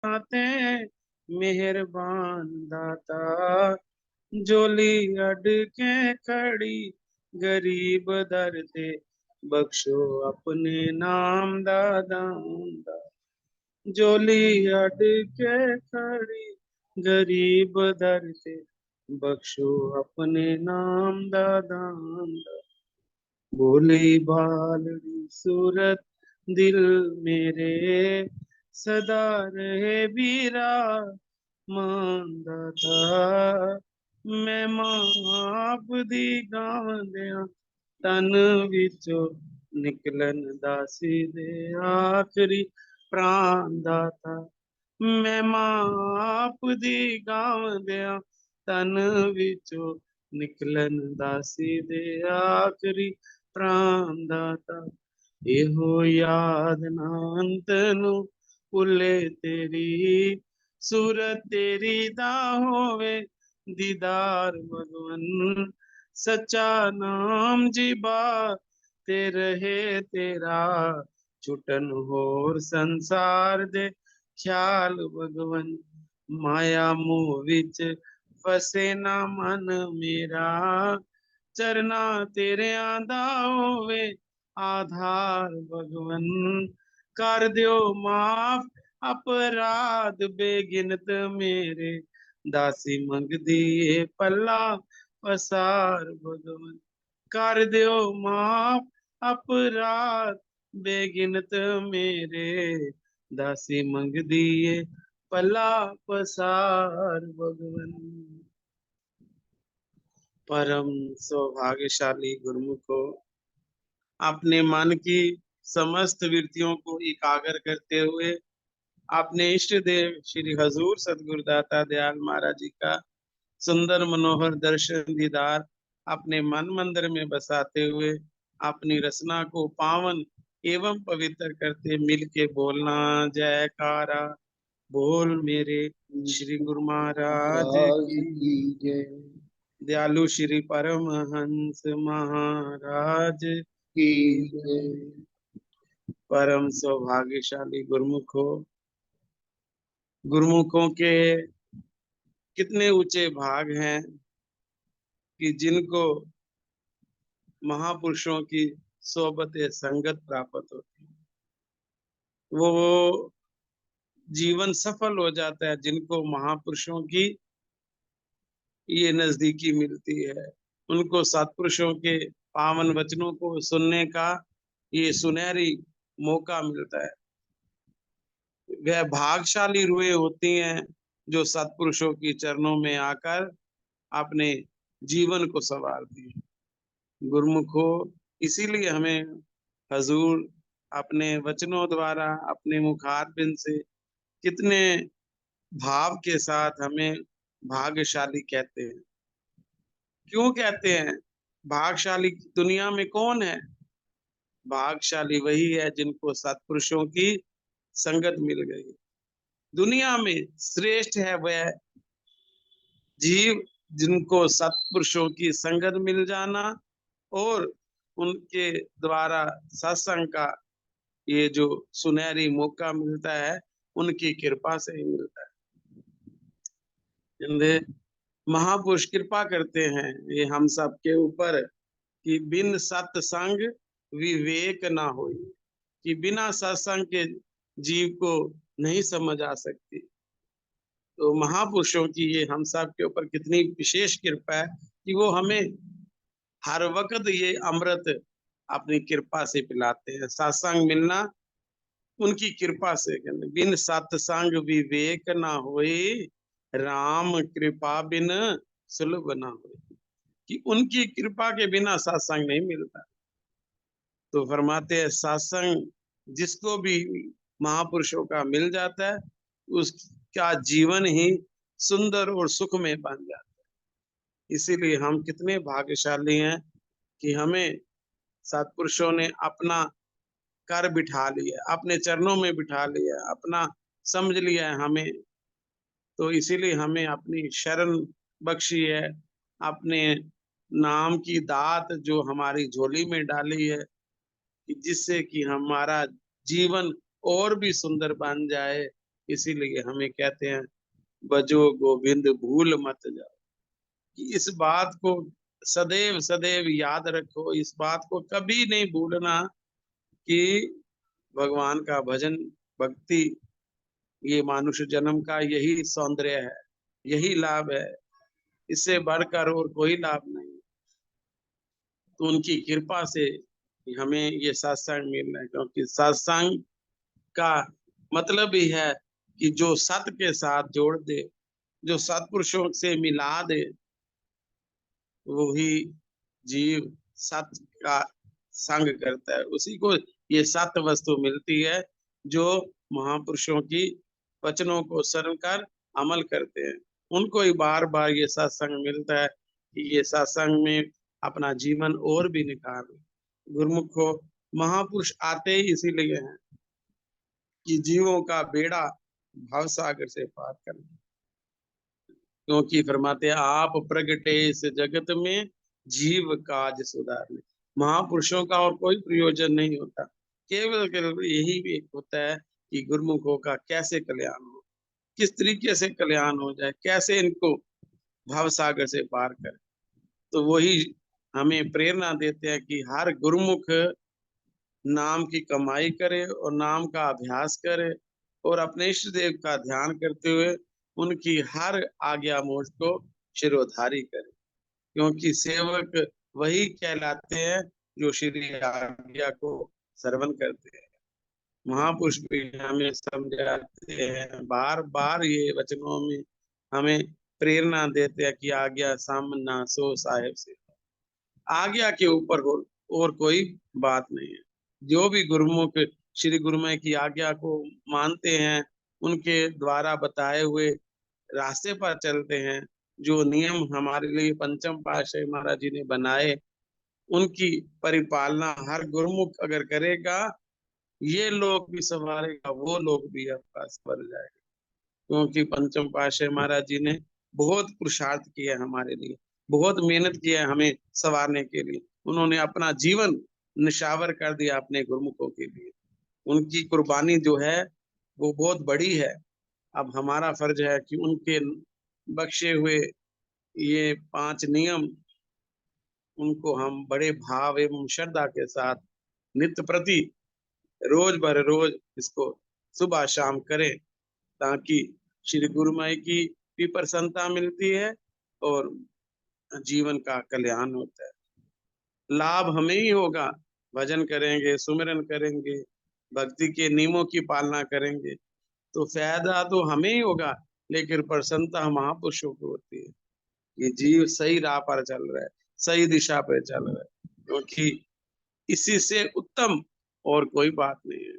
आते मेहरबान दाता, झोली अड के खड़ी गरीब दर दे, बख्शो अपने नाम दादा। झोली अड के खड़ी गरीब दर दे, बख्शो अपने नाम दादा। बोली बालड़ी सूरत दिल मेरे, सदा रहे बीरा मांदा था। मैं माप दी गावंदिया तन विचों निकलन दासी दे, आखिरी प्राण दाता। मैं माप दी गावंदिया तन विचों निकलन दासी दे, आखिरी प्राण दाता। ਇਹੋ याद ना अंत नु भुले तेरी, सूरत तेरी दा होवे दीदार भगवन। सच्चा नाम जीबा ते रहे तेरा, छुटन होर संसार दे ख्याल भगवन। माया मोह विच फसे ना मन मेरा, चरना तेरे आंदा होवे आधार भगवन। कर दियो माफ अपराध बेगिनत मेरे, दासी मंगदी ए पल्ला पसार भगवन। कर दियो माफ अपराध बेगिनत मेरे, दासी मंगदी ए पल्ला पसार भगवन। परम सौभाग्यशाली गुरुमुखो, अपने मन की समस्त वृत्तियों को एकाग्र करते हुए अपने इष्ट देव श्री हजूर सतगुरुदाता दयाल महाराज जी का सुंदर मनोहर दर्शन दीदार अपने मन मंदिर में बसाते हुए अपनी रचना को पावन एवं पवित्र करते मिल के बोलना जयकारा। बोल मेरे श्री गुरु महाराज की जय। दयालु श्री परमहंस महाराज की की जय। परम सौभाग्यशाली गुरुमुखो, गुरुमुखों के कितने ऊंचे भाग हैं कि जिनको महापुरुषों की सोबत संगत प्राप्त होती है, वो जीवन सफल हो जाता है जिनको महापुरुषों की ये नजदीकी मिलती है। उनको सत्पुरुषों के पावन वचनों को सुनने का ये सुनहरी मौका मिलता है। वह भागशाली रूहें होती हैं जो सत्पुरुषों की चरणों में आकर अपने जीवन को संवारती हैं। गुरुमुखो, इसीलिए हमें हजूर अपने वचनों द्वारा अपने मुखारबिंद से कितने भाव के साथ हमें भाग्यशाली कहते हैं। क्यों कहते हैं भाग्यशाली? दुनिया में कौन है भाग्यशाली? वही है जिनको सत्पुरुषों की संगत मिल गई। दुनिया में श्रेष्ठ है वह जीव जिनको सत्पुरुषों की संगत मिल जाना और उनके द्वारा सत्संग का ये जो सुनहरी मौका मिलता है, उनकी कृपा से ही मिलता है। महापुरुष कृपा करते हैं ये हम सब के ऊपर कि बिन सत्संग विवेक ना हो, कि बिना सत्संग के जीव को नहीं समझ आ सकती। तो महापुरुषों की ये हम सब के ऊपर कितनी विशेष कृपा है कि वो हमें हर वक्त ये अमृत अपनी कृपा से पिलाते हैं। सत्संग मिलना उनकी कृपा से। बिन सत्संग विवेक ना होए, राम कृपा बिन सुलभ ना होए, कि उनकी कृपा के बिना सत्संग नहीं मिलता। तो फरमाते हैं सत्संग जिसको भी महापुरुषों का मिल जाता है, उसका जीवन ही सुंदर और सुखमय बन जाता है। इसीलिए हम कितने भाग्यशाली हैं कि हमें सत्पुरुषों ने अपना कर बिठा लिया, अपने चरणों में बिठा लिया, अपना समझ लिया है हमें। तो इसीलिए हमें अपनी शरण बख्शी है, अपने नाम की दात जो हमारी झोली में डाली है, कि जिससे कि हमारा जीवन और भी सुंदर बन जाए। इसीलिए हमें कहते हैं बजो गोविंद भूल मत जाओ। कि इस बात को सदैव सदैव याद रखो, इस बात को कभी नहीं भूलना कि भगवान का भजन भक्ति ये मानुष जन्म का यही सौंदर्य है, यही लाभ है, इससे बढ़कर और कोई लाभ नहीं। तो उनकी कृपा से हमें ये सत्संग मिल रहा है, क्योंकि सत्संग का मतलब ही है कि जो सत्य के साथ जोड़ दे, जो सत्पुरुषों से मिला दे, वही जीव सत्य का संग करता है, उसी को ये सत्य वस्तु मिलती है जो महापुरुषों की वचनों को श्रवण कर अमल करते हैं। उनको ही बार बार ये सत्संग मिलता है कि ये सत्संग में अपना जीवन और भी निखार। गुरुमुख को महापुरुष आते ही इसीलिए हैं कि जीवों का बेड़ा भवसागर से पार करना। क्योंकि फरमाते हैं आप प्रगटे इस जगत में जीव काज सुधारने। महापुरुषों का और कोई प्रयोजन नहीं होता, केवल केवल यही एक होता है कि गुरुमुखों का कैसे कल्याण हो, किस तरीके से कल्याण हो जाए, कैसे इनको भव सागर से पार करें। तो वही हमें प्रेरणा देते हैं कि हर गुरुमुख नाम की कमाई करे और नाम का अभ्यास करे और अपने इष्ट देव का ध्यान करते हुए उनकी हर आज्ञा मोक्ष को शिरोधारी करे। क्योंकि सेवक वही कहलाते हैं जो श्री आज्ञा को श्रवण करते हैं। महापुरुष भी हमें समझाते हैं, बार बार ये वचनों में हमें प्रेरणा देते हैं कि आज्ञा सामना सो साहेब से। आज्ञा के ऊपर और कोई बात नहीं है। जो भी गुरुमुख श्री गुरुमय की आज्ञा को मानते हैं, उनके द्वारा बताए हुए रास्ते पर चलते हैं, जो नियम हमारे लिए पंचम पातशाही महाराज जी ने बनाए, उनकी परिपालना हर गुरुमुख अगर करेगा, ये लोग भी संवारेगा, वो लोग भी आपका संवर जाएगा। क्योंकि पंचम पातशाही महाराज जी ने बहुत पुरुषार्थ किया हमारे लिए, बहुत मेहनत किया है हमें संवारने के लिए। उन्होंने अपना जीवन निशावर कर दिया अपने गुरुमुखों के लिए। उनकी कुर्बानी जो है वो बहुत बड़ी है। अब हमारा फर्ज है कि उनके बख्शे हुए ये 5 नियम, उनको हम बड़े भाव एवं श्रद्धा के साथ नित्य प्रति रोज बर रोज इसको सुबह शाम करें, ताकि श्री गुरुमाई की भी प्रसन्नता मिलती है और जीवन का कल्याण होता है। लाभ हमें ही होगा, भजन करेंगे, सुमिरन करेंगे, भक्ति के नियमों की पालना करेंगे, तो फायदा तो हमें ही होगा, लेकिन प्रसन्नता महापुरुषों को होती है। ये जीव सही राह पर चल रहा है, सही दिशा पर चल रहा है, क्योंकि इसी से उत्तम और कोई बात नहीं है।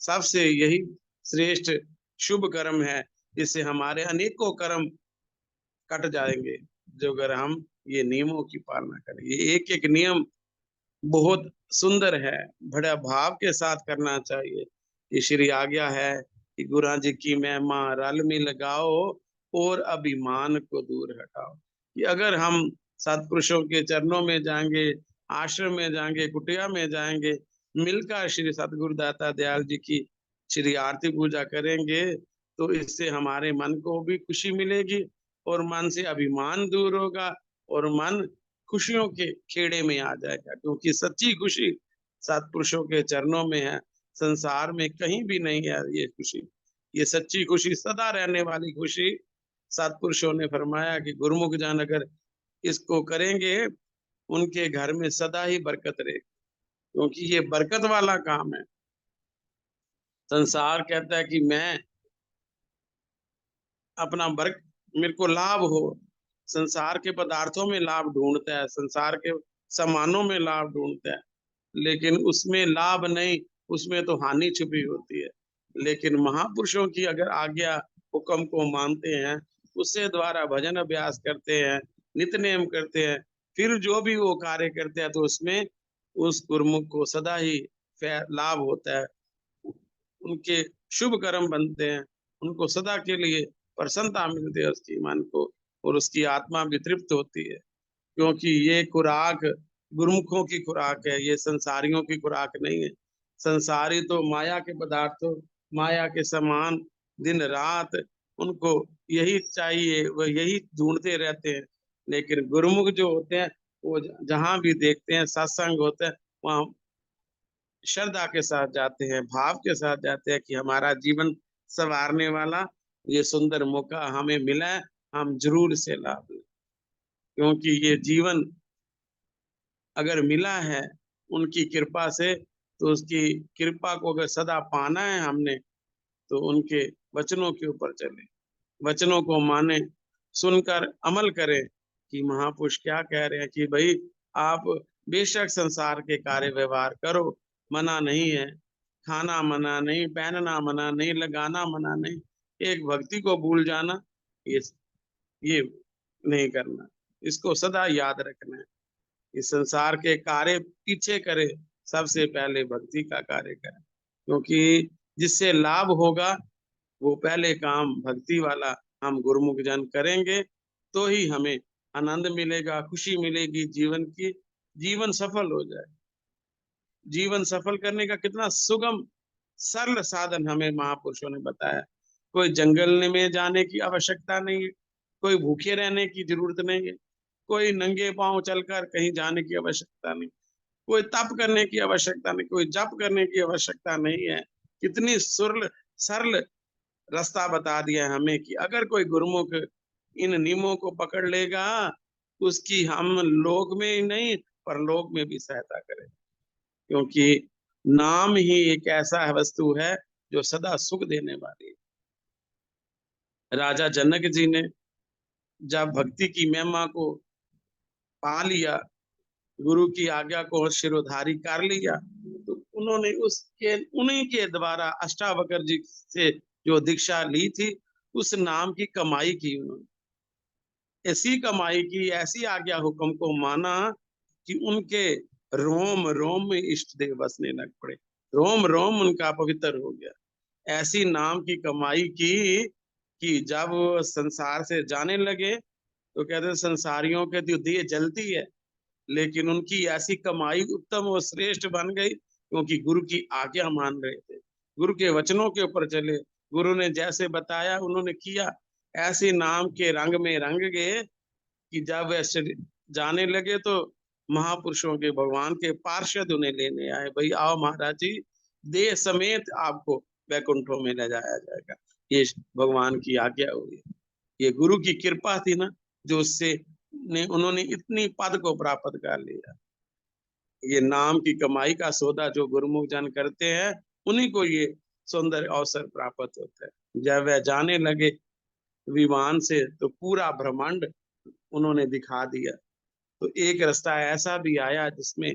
सबसे यही श्रेष्ठ शुभ कर्म है, इससे हमारे अनेकों कर्म कट जाएंगे, जो अगर हम ये नियमों की पालना करें। ये एक एक नियम बहुत सुंदर है, बड़ा भाव के साथ करना चाहिए। ये श्री आज्ञा है कि गुरु जी की महिमा रल में लगाओ और अभिमान को दूर हटाओ। कि अगर हम सत्पुरुषों के चरणों में जाएंगे, आश्रम में जाएंगे, कुटिया में जाएंगे, मिलकर श्री सतगुरु दाता दयाल जी की श्री आरती पूजा करेंगे, तो इससे हमारे मन को भी खुशी मिलेगी और मन से अभिमान दूर होगा और मन खुशियों के खेड़े में आ जाएगा। क्योंकि सच्ची खुशी सत्पुरुषों के चरणों में है, संसार में कहीं भी नहीं है ये खुशी। ये सच्ची खुशी, सदा रहने वाली खुशी, सत्पुरुषों ने फरमाया कि गुरुमुख जन अगर इसको करेंगे, उनके घर में सदा ही बरकत रहेगी। क्योंकि ये बरकत वाला काम है। संसार कहता है कि मैं अपना वर्क, मेरे को लाभ हो, संसार के पदार्थों में लाभ ढूंढता है, संसार के सामानों में लाभ ढूंढता है, लेकिन उसमें लाभ नहीं, उसमें तो हानि छुपी होती है। लेकिन महापुरुषों की अगर आज्ञा हुक्म को मानते हैं, उससे द्वारा भजन अभ्यास करते हैं, नित्य नेम करते हैं, फिर जो भी वो कार्य करते हैं, तो उसमें उस गुरुमुख को सदा ही लाभ होता है, उनके शुभ कर्म बनते हैं, उनको सदा के लिए प्रसन्नता मिलती है उसकी मन को, और उसकी आत्मा भी तृप्त होती है। क्योंकि ये खुराक गुरुमुखों की खुराक है, ये संसारियों की खुराक नहीं है। संसारी तो माया के पदार्थों, माया के समान दिन रात उनको यही चाहिए, वह यही ढूंढते रहते हैं। लेकिन गुरुमुख जो होते हैं वो जहाँ भी देखते हैं सत्संग होता है, वहाँ श्रद्धा के साथ जाते हैं, भाव के साथ जाते हैं कि हमारा जीवन संवारने वाला ये सुंदर मौका हमें मिला है, हम जरूर इसे लाभ लें। क्योंकि ये जीवन अगर मिला है उनकी कृपा से, तो उसकी कृपा को अगर सदा पाना है हमने, तो उनके वचनों के ऊपर चले, वचनों को माने, सुनकर अमल करें कि महापुरुष क्या कह रहे हैं कि भाई आप बेशक संसार के कार्य व्यवहार करो, मना नहीं है, खाना मना नहीं, पहनना मना नहीं, लगाना मना नहीं, एक भक्ति को भूल जाना ये ये नहीं करना, इसको सदा याद रखना है। इस संसार के कार्य पीछे करे, सबसे पहले भक्ति का कार्य करें, क्योंकि जिससे लाभ होगा वो पहले काम भक्ति वाला हम गुरुमुख जन करेंगे, तो ही हमें आनंद मिलेगा, खुशी मिलेगी जीवन की, जीवन सफल हो जाए। जीवन सफल करने का कितना सुगम सरल साधन हमें महापुरुषों ने बताया। कोई जंगल में जाने की आवश्यकता नहीं है, कोई भूखे रहने की जरूरत नहीं है, कोई नंगे पांव चलकर कहीं जाने की आवश्यकता नहीं, कोई तप करने की आवश्यकता नहीं, कोई जप करने की आवश्यकता नहीं है। कितनी सरल सरल रास्ता बता दिया है हमें कि अगर कोई गुरुमुख इन नियमों को पकड़ लेगा, उसकी हम लोक में ही नहीं परलोक में भी सहायता करें। क्योंकि नाम ही एक ऐसा वस्तु है जो सदा सुख देने वाली है। राजा जनक जी ने जब भक्ति की महिमा को पा लिया, गुरु की आज्ञा को शिरोधारी कर लिया, तो उन्होंने उसके उन्हीं के द्वारा अष्टावक्र जी से जो दीक्षा ली थी, उस नाम की कमाई की उन्होंने, ऐसी कमाई की, ऐसी आज्ञा हुक्म को माना कि उनके रोम रोम में इष्ट देव बसने लग पड़े, रोम रोम उनका पवित्र हो गया। ऐसी नाम की कमाई की कि जब वो संसार से जाने लगे तो कहते हैं संसारियों के तो देह जलती है, लेकिन उनकी ऐसी कमाई उत्तम और श्रेष्ठ बन गई क्योंकि गुरु की आज्ञा मान रहे थे, गुरु के वचनों के ऊपर चले, गुरु ने जैसे बताया उन्होंने किया। ऐसे नाम के रंग में रंग गए कि जब वैसे जाने लगे तो महापुरुषों के भगवान के पार्षद उन्हें लेने आए, भाई आओ महाराज जी, देह समेत आपको वैकुंठों में ले जाया जाएगा। ये भगवान की आज्ञा हुई, ये गुरु की कृपा थी ना, जो उससे ने उन्होंने इतनी पद को प्राप्त कर लिया। ये नाम की कमाई का सौदा जो गुरुमुख जन करते हैं, उन्हीं को ये सुंदर अवसर प्राप्त होता है। जब वह जाने लगे विमान से तो पूरा ब्रह्मांड उन्होंने दिखा दिया। तो एक रास्ता ऐसा भी आया जिसमें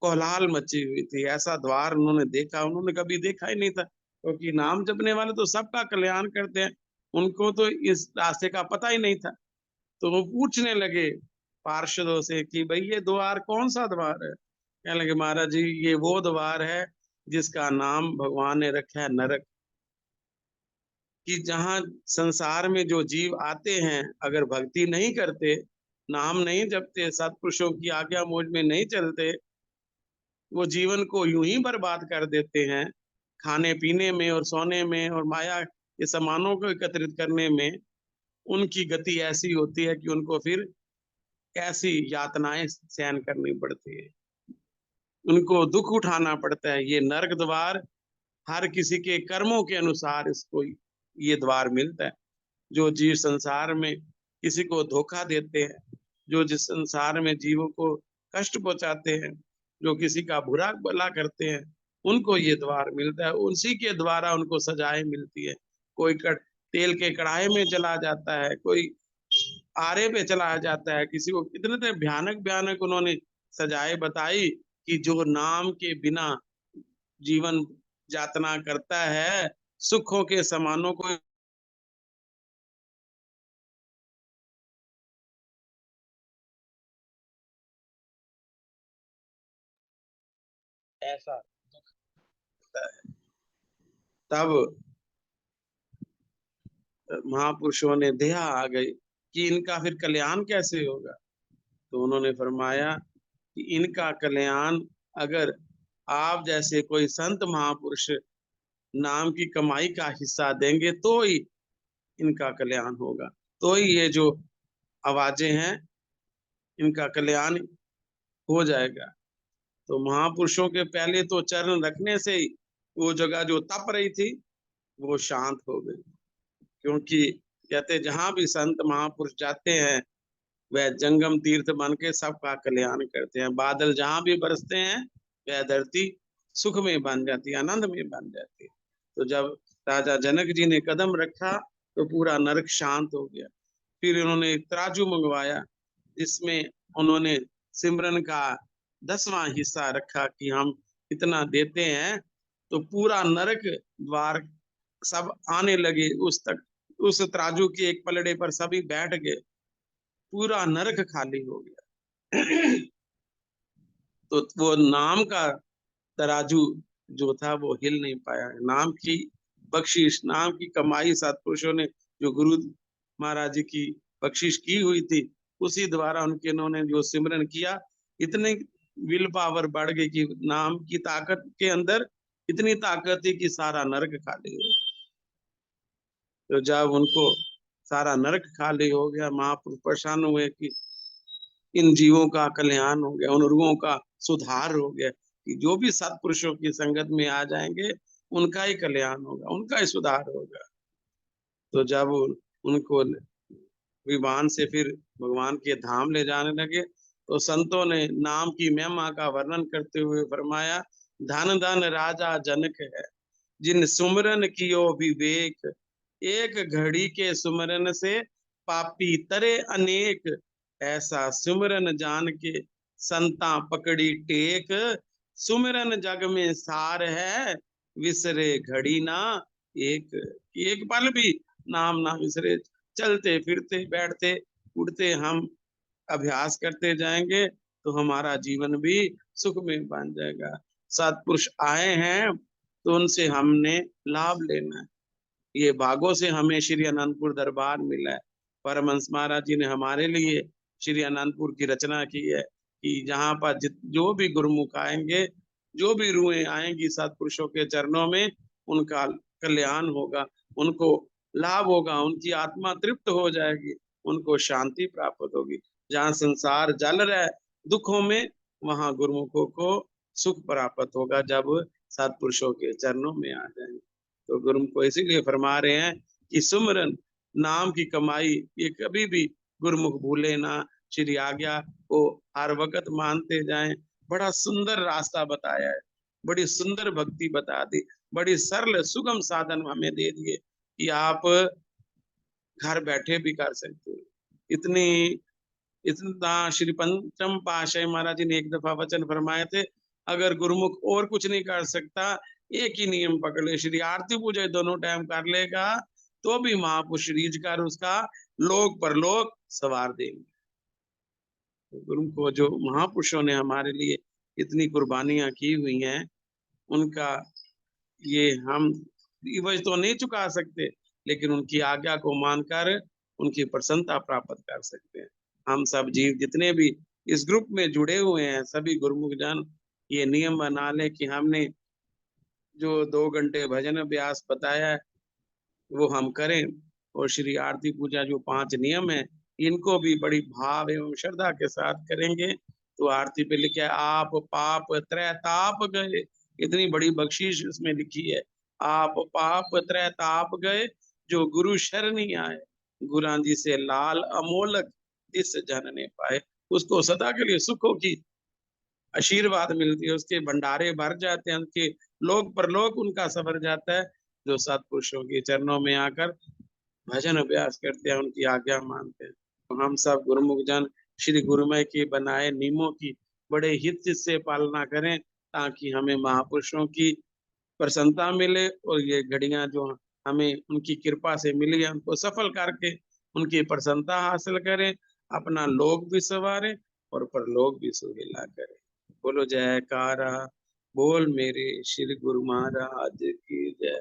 कोलाहल मची हुई थी, ऐसा द्वार उन्होंने देखा, उन्होंने कभी देखा ही नहीं था, क्योंकि नाम जपने वाले तो सबका कल्याण करते हैं, उनको तो इस रास्ते का पता ही नहीं था। तो वो पूछने लगे पार्षदों से कि भाई ये द्वार कौन सा द्वार है? कहने लगे महाराज जी ये वो द्वार है जिसका नाम भगवान ने रखा है नरक, कि जहाँ संसार में जो जीव आते हैं अगर भक्ति नहीं करते, नाम नहीं जपते, सत्पुरुषों की आज्ञा मौज में नहीं चलते, वो जीवन को यूं ही बर्बाद कर देते हैं, खाने पीने में और सोने में और माया के सामानों को एकत्रित करने में। उनकी गति ऐसी होती है कि उनको फिर कैसी यातनाएं सहन करनी पड़ती है, उनको दुख उठाना पड़ता है। ये नरक द्वार हर किसी के कर्मों के अनुसार इसको ये द्वार मिलता है। जो जीव संसार में किसी को धोखा देते हैं, जो जिस संसार में जीवों को कष्ट पहुंचाते हैं, जो किसी का बुरा भला करते हैं, उनको ये द्वार मिलता है, उसी के द्वारा उनको सजाएं मिलती है। कोई तेल के कढ़ाई में चला जाता है, कोई आरे पे चला जाता है, किसी को इतने इतने भयानक भयानक उन्होंने सजाए बताई कि जो नाम के बिना जीवन यातना करता है, सुखों के समानों को ऐसा होता है। तब महापुरुषों ने दया आ गई कि इनका फिर कल्याण कैसे होगा। तो उन्होंने फरमाया कि इनका कल्याण अगर आप जैसे कोई संत महापुरुष नाम की कमाई का हिस्सा देंगे तो ही इनका कल्याण होगा, तो ही ये जो आवाजें हैं इनका कल्याण हो जाएगा। तो महापुरुषों के पहले तो चरण रखने से ही वो जगह जो तप रही थी वो शांत हो गई, क्योंकि कहते जहां भी संत महापुरुष जाते हैं वह जंगम तीर्थ बन के सबका कल्याण करते हैं। बादल जहां भी बरसते हैं वह धरती सुख में बन जाती है, आनंद में बन जाती है। तो जब राजा जनक जी ने कदम रखा तो पूरा नरक शांत हो गया। फिर उन्होंने एक तराजू मंगवाया जिसमें उन्होंने सिमरन का 10वां हिस्सा रखा कि हम इतना देते हैं, तो पूरा नरक द्वार सब आने लगे उस तक, उस तराजू के एक पलड़े पर सभी बैठ गए, पूरा नरक खाली हो गया। तो वो नाम का तराजू जो था वो हिल नहीं पाया। नाम की बख्शिश, नाम की कमाई सत्पुरुषों ने जो गुरु महाराज जी की बख्शिश की हुई थी उसी द्वारा उनके इन्होंने जो सिमरन किया, इतने विल पावर बढ़ गई कि नाम की ताकत के अंदर इतनी ताकत थी कि सारा नरक खाली हो। तो जब उनको सारा नरक खाली हो गया, महापुरुष परेशान हुए कि इन जीवों का कल्याण हो गया, उन रूहों का सुधार हो गया, कि जो भी सत्पुरुषों की संगत में आ जाएंगे उनका ही कल्याण होगा, उनका ही सुधार होगा। तो जब उनको विमान से फिर भगवान के धाम ले जाने लगे तो संतों ने नाम की महिमा का वर्णन करते हुए फरमाया, धन धन राजा जनक है जिन सुमरन कियो विवेक, एक घड़ी के सुमरन से पापी तरे अनेक, ऐसा सुमरन जान के संता पकड़ी टेक, सुमरन जग में सार है विसरे घड़ी ना एक। एक पल भी नाम ना विसरे, चलते फिरते बैठते उठते हम अभ्यास करते जाएंगे तो हमारा जीवन भी सुख में बन जाएगा। सत्पुरुष आए हैं तो उनसे हमने लाभ लेना है। ये भागों से हमें श्री अनंतपुर दरबार मिला है। परमहंस महाराज जी ने हमारे लिए श्री अनंतपुर की रचना की है कि जहाँ पर जो भी गुरुमुख आएंगे, जो भी रूहें आएंगी सत्पुरुषों के चरणों में, उनका कल्याण होगा, उनको लाभ होगा, उनकी आत्मा तृप्त हो जाएगी, उनको शांति प्राप्त होगी। जहाँ संसार जल रहा है दुखों में, वहां गुरुमुखों को सुख प्राप्त होगा जब सत्पुरुषों के चरणों में आ जाएंगे। तो गुरु को इसीलिए फरमा रहे हैं कि सुमरन नाम की कमाई ये कभी भी गुरुमुख भूले ना, श्री आज्ञा को हर वक्त मानते जाएं। बड़ा सुंदर रास्ता बताया है, बड़ी सुंदर भक्ति बता दी, बड़ी सरल सुगम साधन हमें दे दिए कि आप घर बैठे भी कर सकते हो। इतनी इतना श्री पंचम पाशाही महाराज जी ने एक दफा वचन फरमाए थे, अगर गुरुमुख और कुछ नहीं कर सकता, एक ही नियम पकड़ ले, श्री आरती पूजा दोनों टाइम कर लेगा तो भी महापुरुष रीझ कर उसका लोक परलोक सवार देंगे। तो गुरु को जो महापुरुषों ने हमारे लिए इतनी कुर्बानियां की हुई हैं, उनका ये हम इवज तो नहीं चुका सकते, लेकिन उनकी आज्ञा को मानकर उनकी प्रसन्नता प्राप्त कर सकते हैं। हम सब जीव जितने भी इस ग्रुप में जुड़े हुए हैं, सभी गुरुमुख जन ये नियम बना ले कि हमने जो 2 घंटे भजन अभ्यास बताया है वो हम करें, और श्री आरती पूजा जो 5 नियम है इनको भी बड़ी भाव एवं श्रद्धा के साथ करेंगे तो आरती पे लिखा है, आप पाप त्रय ताप गए, इतनी बड़ी बख्शीश इसमें लिखी है। आप पाप त्रय ताप गए जो गुरु शरणी आए, गुरां जी से लाल अमोलक जिस जन ने पाए, उसको सदा के लिए सुखों की आशीर्वाद मिलती है, उसके भंडारे भर जाते हैं, उनके लोक परलोक उनका सफर जाता है जो सत्पुरुषों के चरणों में आकर भजन अभ्यास करते हैं, उनकी आज्ञा मानते हैं। तो हम सब गुरुमुख जन श्री गुरुमय के बनाए नियमों की बड़े हित से पालना करें ताकि हमें महापुरुषों की प्रसन्नता मिले, और ये घड़ियां जो हमें उनकी कृपा से मिली है उनको सफल करके उनकी प्रसन्नता हासिल करें, अपना लोक भी संवारें और परलोक भी सुहेला करें। बोलो जयकारा, बोल मेरे श्री गुरु महाराज की जय।